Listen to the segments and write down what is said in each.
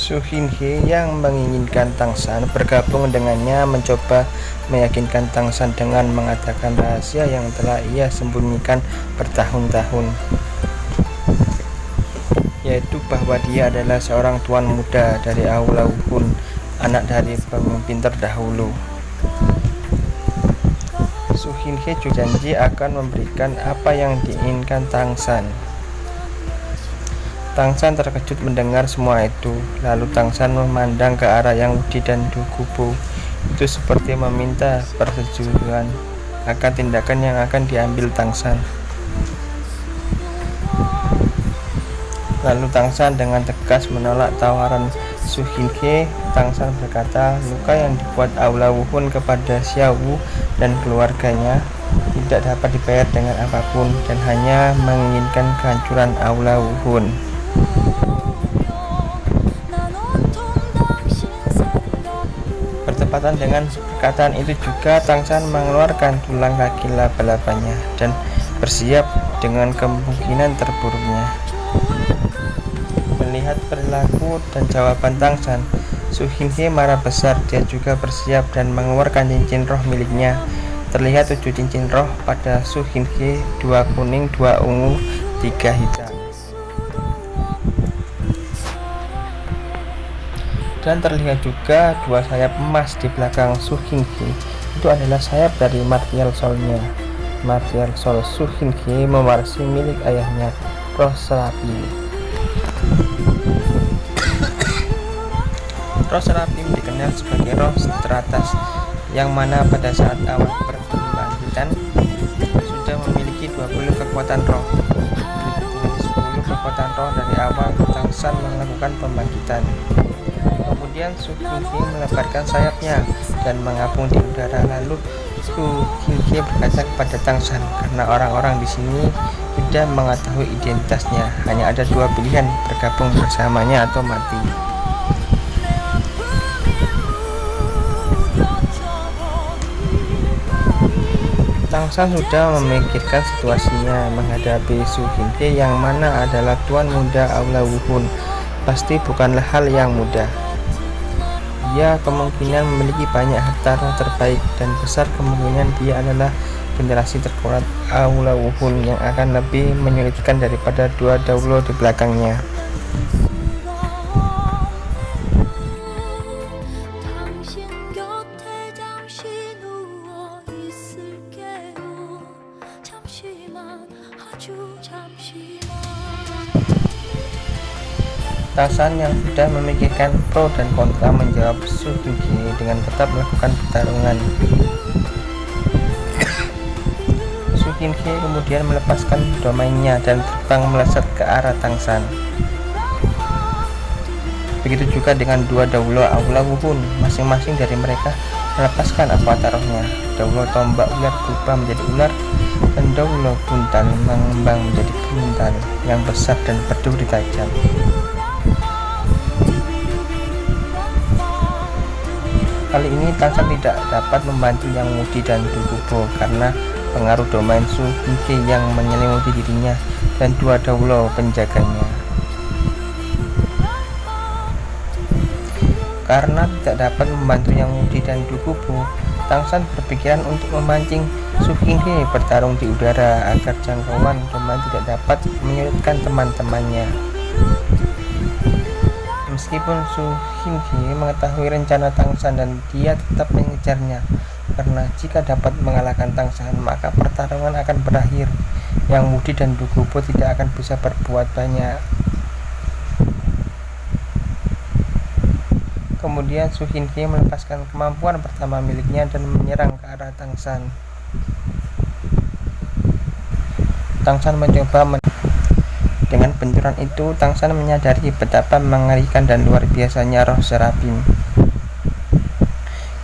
Su Hinghe yang menginginkan Tang San bergabung dengannya mencoba meyakinkan Tang San dengan mengatakan rahasia yang telah ia sembunyikan bertahun-tahun, yaitu bahwa dia adalah seorang tuan muda dari Aula Wuhun, anak dari pemimpin terdahulu. Su Hinghe juga janji akan memberikan apa yang diinginkan Tang San. Tang San terkejut mendengar semua itu. Lalu Tang San memandang ke arah Yang Wudi dan Du Gubo. Itu seperti meminta persetujuan akan tindakan yang akan diambil Tang San. Lalu Tang San dengan tegas menolak tawaran Su Hinghe. Tang San berkata, luka yang dibuat Aula Wuhun kepada Xiao Wu dan keluarganya tidak dapat dibayar dengan apapun dan hanya menginginkan kehancuran Aula Wuhun. Bertepatan dengan perkataan itu juga Tang San mengeluarkan tulang kaki laba-labanya dan bersiap dengan kemungkinan terburuknya. Melihat perilaku dan jawaban Tang San, Su Hinghe marah besar. Dia juga bersiap dan mengeluarkan cincin roh miliknya. Terlihat 7 cincin roh pada Su Hinghe, 2 kuning, 2 ungu, 3 hitam. Dan terlihat juga 2 sayap emas di belakang Su Hinghe. Itu adalah sayap dari Martial Soul-nya. Martial Soul Su Hinghe mewarisi milik ayahnya, roh Serapi. Roh Serapim dikenal sebagai roh teratas, yang mana pada saat awal pembangkitan sudah memiliki 20 kekuatan roh. 10 kekuatan roh dari awal Tang San melakukan pembangkitan. Kemudian Su Hinghe melebarkan sayapnya dan mengapung di udara. Lalu Su Hinghe berkata kepada Tang San, karena orang-orang di sini sudah mengetahui identitasnya, hanya ada 2 pilihan, bergabung bersamanya atau mati. Tang San sudah memikirkan situasinya menghadapi Su Hinghe yang mana adalah tuan muda Aula Wuhun. Pasti bukanlah hal yang mudah. Dia kemungkinan memiliki banyak harta roh terbaik dan besar kemungkinan dia adalah generasi terkuat Aula Wuhun yang akan lebih menyulitkan daripada 2 daulo di belakangnya. Tang San yang sudah memikirkan pro dan kontra menjawab Su Hinghe dengan tetap melakukan pertarungan. Su Hinghe kemudian melepaskan domainnya dan terbang melesat ke arah Tang San. Begitu juga dengan 2 daulo Aula Wuhun. Masing-masing dari mereka melepaskan avatar rohnya. Daulo tombak ular berubah menjadi ular dan daulo buntal mengembang menjadi buntal yang besar dan berduri tajam. Kali ini Tang San tidak dapat membantu Yang Wudi dan Du Gubo karena pengaruh domain Su Hinghe yang menyelimuti dirinya dan 2 daulo penjaganya. Karena tidak dapat membantu Yang Wudi dan Du Gubo, Tang San berpikiran untuk memancing Su Hinghe bertarung di udara agar jangkauan domain tidak dapat menyulitkan teman-temannya. Meskipun Su Hinghe mengetahui rencana Tang San dan dia tetap mengejarnya, karena jika dapat mengalahkan Tang San maka pertarungan akan berakhir. Yang Wudi dan Du Gubo tidak akan bisa berbuat banyak. Kemudian Su Hinghe melepaskan kemampuan pertama miliknya dan menyerang ke arah Tang San. Tang San mencoba Dengan benturan itu, Tang San menyadari betapa mengerikan dan luar biasanya roh Serapim.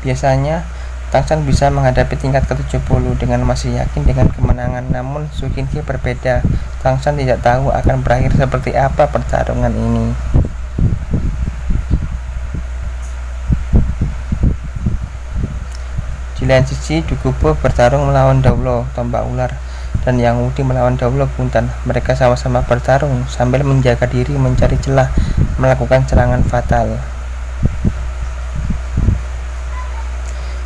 Biasanya, Tang San bisa menghadapi tingkat ke-70 dengan masih yakin dengan kemenangan, namun Su Hinghe berbeda. Tang San tidak tahu akan berakhir seperti apa pertarungan ini. Di lain sisi, Du Gubo bertarung melawan daulo tombak ular dan Yang Wudi melawan Daulo Buntan. Mereka sama-sama bertarung sambil menjaga diri mencari celah melakukan serangan fatal.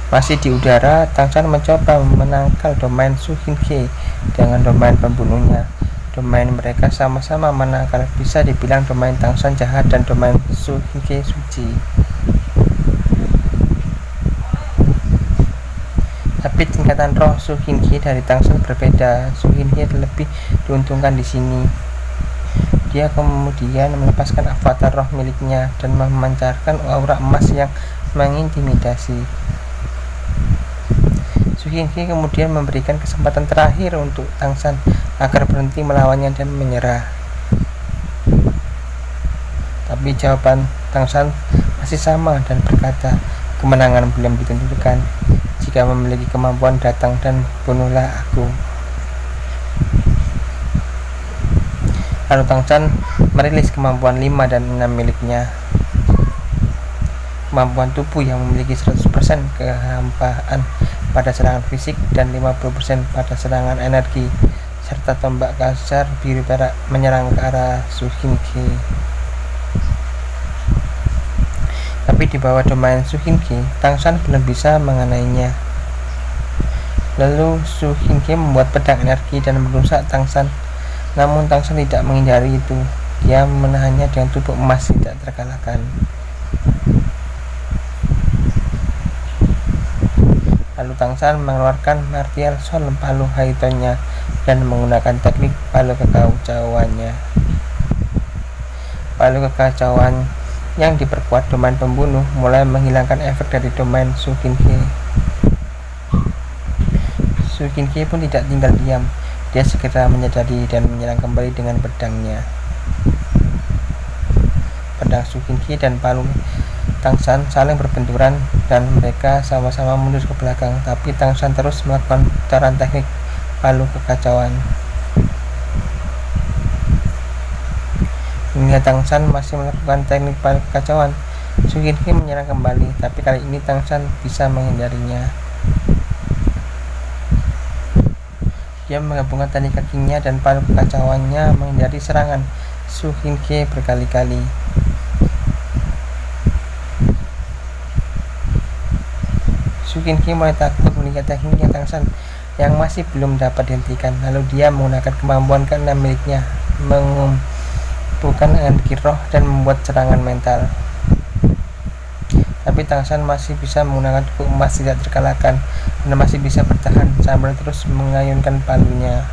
Masih di udara, Tangshan mencoba menangkal domain Su Qingke dengan domain pembunuhnya. Domain mereka sama-sama menangkal, bisa dibilang domain Tangshan jahat dan domain Su Qingke suci. Tapi tingkatan roh Su Qingke dari Tangshan berbeda. Su Qingke lebih diuntungkan di sini. Dia kemudian melepaskan avatar roh miliknya dan memancarkan aura emas yang mengintimidasi. Su Qingke kemudian memberikan kesempatan terakhir untuk Tangshan agar berhenti melawannya dan menyerah. Tapi jawaban Tangshan masih sama dan berkata, kemenangan belum ditentukan. Jika memiliki kemampuan, datang dan bunuhlah aku. Lalu Tangshan merilis kemampuan 5 dan 6 miliknya. Kemampuan tubuh yang memiliki 100% kehampaan pada serangan fisik dan 50% pada serangan energi, serta tombak kasar biru perak menyerang ke arah Su Qingke. Tapi di bawah domain Su Qingke, Tangshan belum bisa mengenainya. Lalu Su Qingke membuat pedang energi dan merusak Tangshan. Namun Tangshan tidak menghindari itu. Dia menahannya dengan tubuh emas tidak terkalahkan. Lalu Tangshan mengeluarkan martial Sol Palu Haitonya dan menggunakan teknik Palu Kekacauannya. Palu Kekacauan yang diperkuat domain pembunuh mulai menghilangkan efek dari domain Su Qingke. Su Qingke pun tidak tinggal diam. Dia segera menyadari dan menyerang kembali dengan pedangnya. Pedang Su Qingke dan palu Tangshan saling berbenturan dan mereka sama-sama mundur ke belakang, tapi Tangshan terus melakukan putaran teknik Palu Kekacauan. Hingga Tangshan masih melakukan teknik Palu Kekacauan, Su Qingke menyerang kembali, tapi kali ini Tangshan bisa menghindarinya. Dia menggabungkan teknik kakinya dan Palu Kekacauannya menghindari serangan Su Qingke berkali-kali. Su Qingke mulai takut melihat tekniknya Tangshan yang masih belum dapat dihentikan. Lalu dia menggunakan kemampuan ke-6 miliknya, mengumpulkan energi roh dan membuat serangan mental. Tapi Tangshan masih bisa menggunakan tubuh emas tidak terkalahkan dan masih bisa bertahan sambil terus mengayunkan palunya.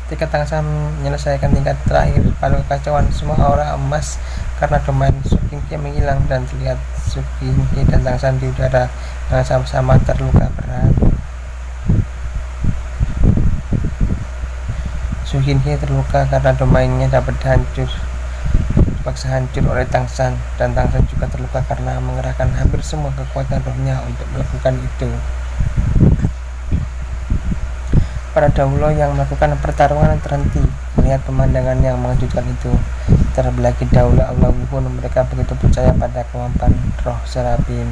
Ketika Tangshan menyelesaikan tingkat terakhir Palu Kekacauan, semua aura emas karena domain Su Qingke menghilang dan terlihat Su Qingke dan Tangshan di udara yang sama-sama terluka berat. Su Qingke terluka karena domainnya dapat dipaksa hancur oleh Tangshan, dan Tangshan juga terluka karena mengerahkan hampir semua kekuatan rohnya untuk melakukan itu. Para Daulo yang melakukan pertarungan terhenti melihat pemandangan yang mengejutkan itu. Terlebih lagi Daulo Allahwuhun, mereka begitu percaya pada kemampuan roh Serapim.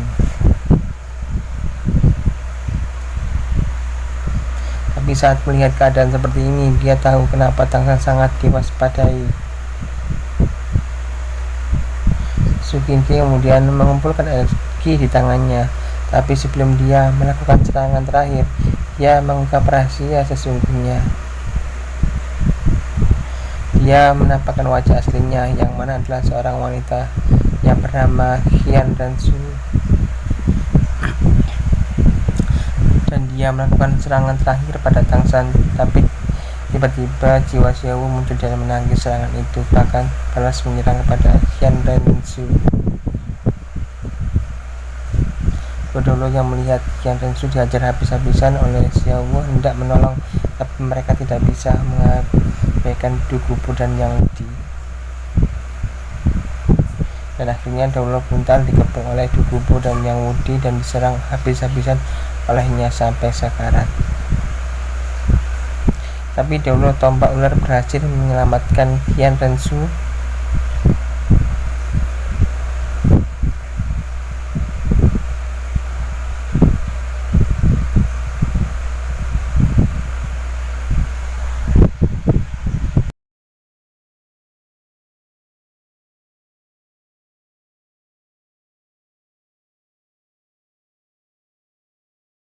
Tapi saat melihat keadaan seperti ini, dia tahu kenapa Tangshan sangat diwaspadai. Su Qingke kemudian mengumpulkan energi di tangannya, tapi sebelum dia melakukan serangan terakhir, dia mengungkap rahasia sesungguhnya. Dia menampakkan wajah aslinya, yang mana adalah seorang wanita yang bernama Qian Rensu. Dan dia melakukan serangan terakhir pada Tangshan, tapi tiba-tiba jiwa Xiaowu muncul dan menangkis serangan itu, bahkan balas menyerang kepada Qian Rensu. Daulo yang melihat Qian Rensu dihajar habis-habisan oleh Xiaowu hendak menolong, tapi mereka tidak bisa mengabaikan Du Gubo dan Yang Wudi. Dan akhirnya Daulo Buntal dikepung oleh Du Gubo dan Yang Wudi dan diserang habis-habisan olehnya sampai sekarat. Tapi Daulo Tombak Ular berhasil menyelamatkan Qian Rensu